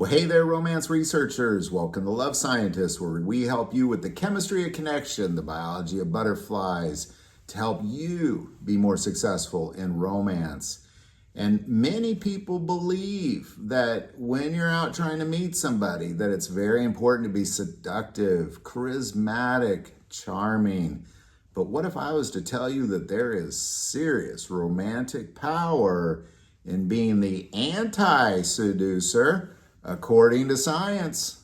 Well, hey there, romance researchers. Welcome to Love Scientists, where we help you with the chemistry of connection, the biology of butterflies, to help you be more successful in romance. And many people believe that when you're out trying to meet somebody, that it's very important to be seductive, charismatic, charming. But what if I was to tell you that there is serious romantic power in being the anti-seducer? According to science.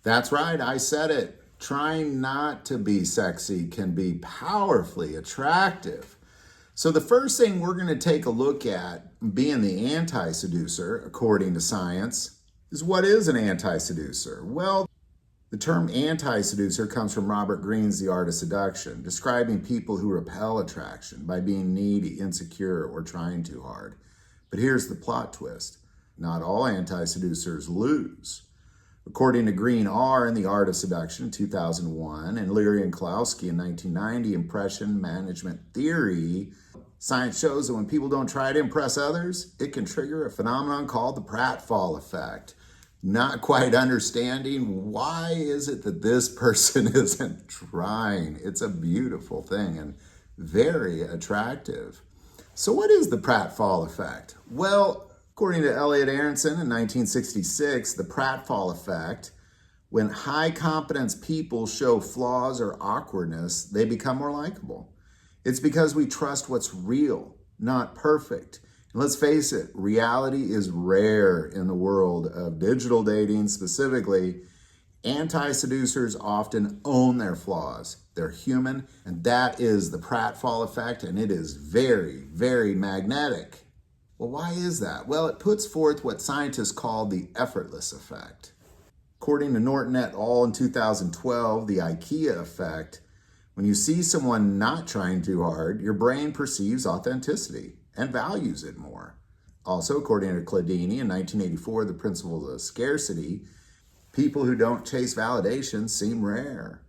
That's right, I said it. Trying not to be sexy can be powerfully attractive. So the first thing we're going to take a look at, being the anti-seducer, according to science, is what is an anti-seducer? Well, the term anti-seducer comes from Robert Greene's The Art of Seduction, describing people who repel attraction by being needy, insecure, or trying too hard. But here's the plot twist. Not all anti-seducers lose. According to Greene R. in The Art of Seduction, 2001, and Leary and Kowalski in 1990, Impression Management Theory, science shows that when people don't try to impress others, it can trigger a phenomenon called the Pratfall effect. Not quite understanding why is it that this person isn't trying. It's a beautiful thing and very attractive. So what is the Pratfall effect? Well, according to Elliot Aronson in 1966, the Pratfall effect, when high competence people show flaws or awkwardness, they become more likable. It's because we trust what's real, not perfect. And let's face it, reality is rare in the world of digital dating. Specifically, anti-seducers often own their flaws. They're human, and that is the Pratfall effect, and it is very, very magnetic. Well, why is that? Well, it puts forth what scientists call the effortless effect. According to Norton et al. In 2012, the IKEA effect, when you see someone not trying too hard, your brain perceives authenticity and values it more. Also, according to Cialdini in 1984, the principle of scarcity, people who don't chase validation seem rare.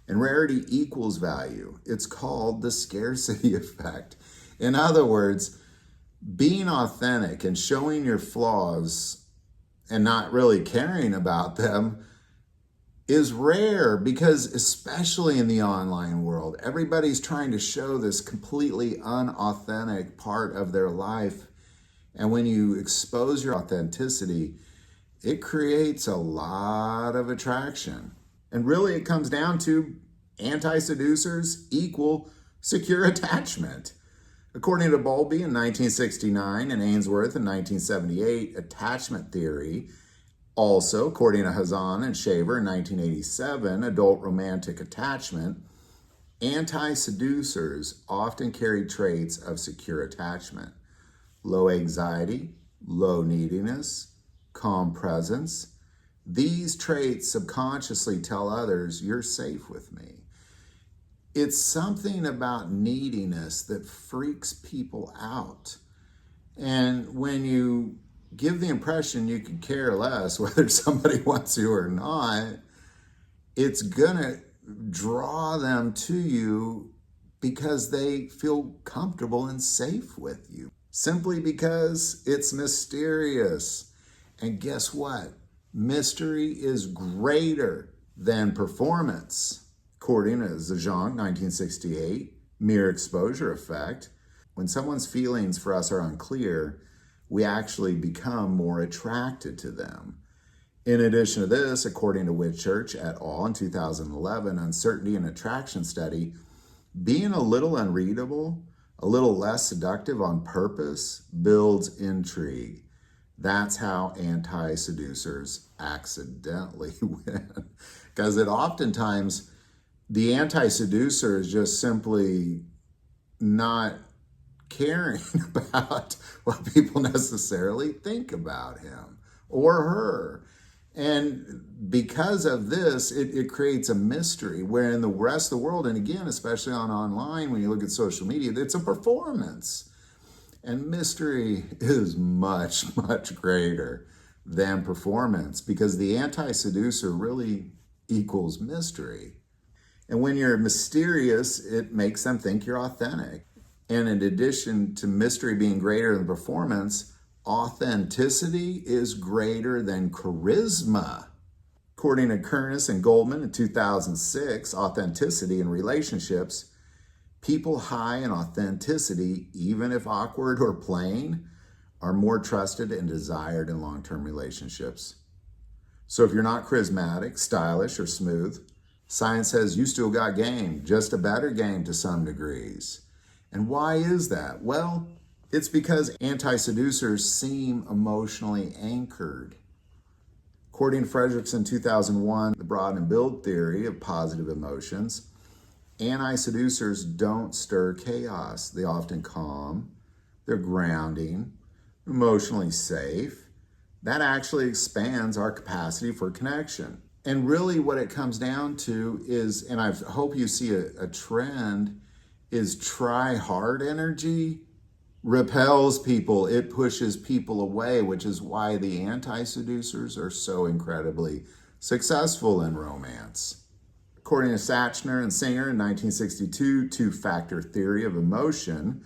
And rarity equals value. It's called the scarcity effect. In other words, being authentic and showing your flaws and not really caring about them is rare, because especially in the online world, everybody's trying to show this completely unauthentic part of their life. And when you expose your authenticity, it creates a lot of attraction. And really it comes down to anti-seducers equal secure attachment. According to Bowlby in 1969 and Ainsworth in 1978, attachment theory, also, according to Hazan and Schachter in 1987, adult romantic attachment, anti-seducers often carry traits of secure attachment. Low anxiety, low neediness, calm presence. These traits subconsciously tell others, you're safe with me. It's something about neediness that freaks people out. And when you give the impression you could care less whether somebody wants you or not, it's gonna draw them to you because they feel comfortable and safe with you. Simply because it's mysterious. And guess what? Mystery is greater than performance. According to Zajonc, 1968, mere exposure effect, when someone's feelings for us are unclear, we actually become more attracted to them. In addition to this, according to Whitchurch et al. In 2011, Uncertainty and Attraction Study, being a little unreadable, a little less seductive on purpose, builds intrigue. That's how anti-seducers accidentally win. Because it oftentimes, the anti-seducer is just simply not caring about what people necessarily think about him or her. And because of this, it creates a mystery where in the rest of the world, and again, especially on online, when you look at social media, it's a performance. And mystery is much, much greater than performance, because the anti-seducer really equals mystery. And when you're mysterious, it makes them think you're authentic. And in addition to mystery being greater than performance, authenticity is greater than charisma. According to Kernis and Goldman in 2006, authenticity in relationships, people high in authenticity, even if awkward or plain, are more trusted and desired in long-term relationships. So if you're not charismatic, stylish, or smooth, science says you still got game, just a better game to some degrees. And why is that? Well, it's because anti-seducers seem emotionally anchored. According to Fredrickson 2001, the Broaden-and-Build theory of positive emotions, anti-seducers don't stir chaos. They often calm, they're grounding, emotionally safe. That actually expands our capacity for connection. And really what it comes down to is, and I hope you see a trend, is try hard energy repels people. It pushes people away, which is why the anti-seducers are so incredibly successful in romance. According to Schachter and Singer in 1962, two-factor theory of emotion,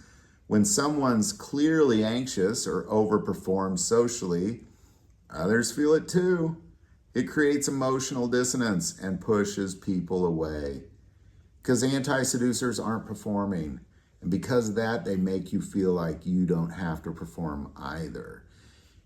when someone's clearly anxious or overperforms socially, others feel it too. It creates emotional dissonance and pushes people away. Because anti-seducers aren't performing. And because of that, they make you feel like you don't have to perform either.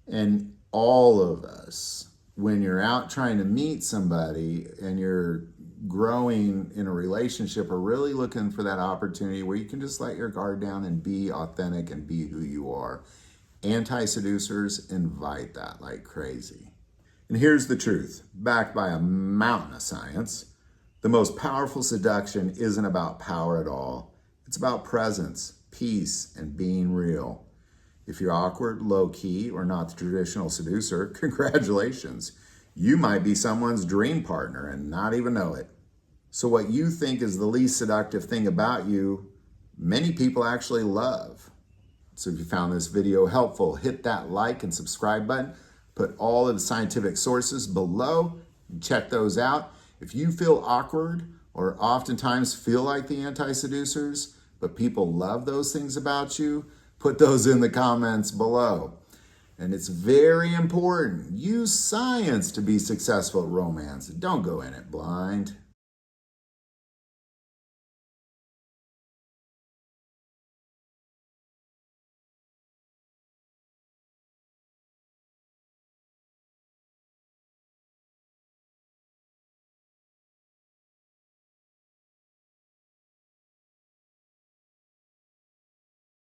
And all of us, when you're out trying to meet somebody and you're growing in a relationship, are really looking for that opportunity where you can just let your guard down and be authentic and be who you are. Anti-seducers invite that like crazy. And here's the truth, backed by a mountain of science. The most powerful seduction isn't about power at all. It's about presence, peace, and being real. If you're awkward, low-key, or not the traditional seducer, congratulations. You might be someone's dream partner and not even know it. So what you think is the least seductive thing about you, many people actually love. So if you found this video helpful, hit that like and subscribe button. Put all of the scientific sources below and check those out. If you feel awkward or oftentimes feel like the anti-seducers, but people love those things about you, put those in the comments below. And it's very important. Use science to be successful at romance. Don't go in it blind.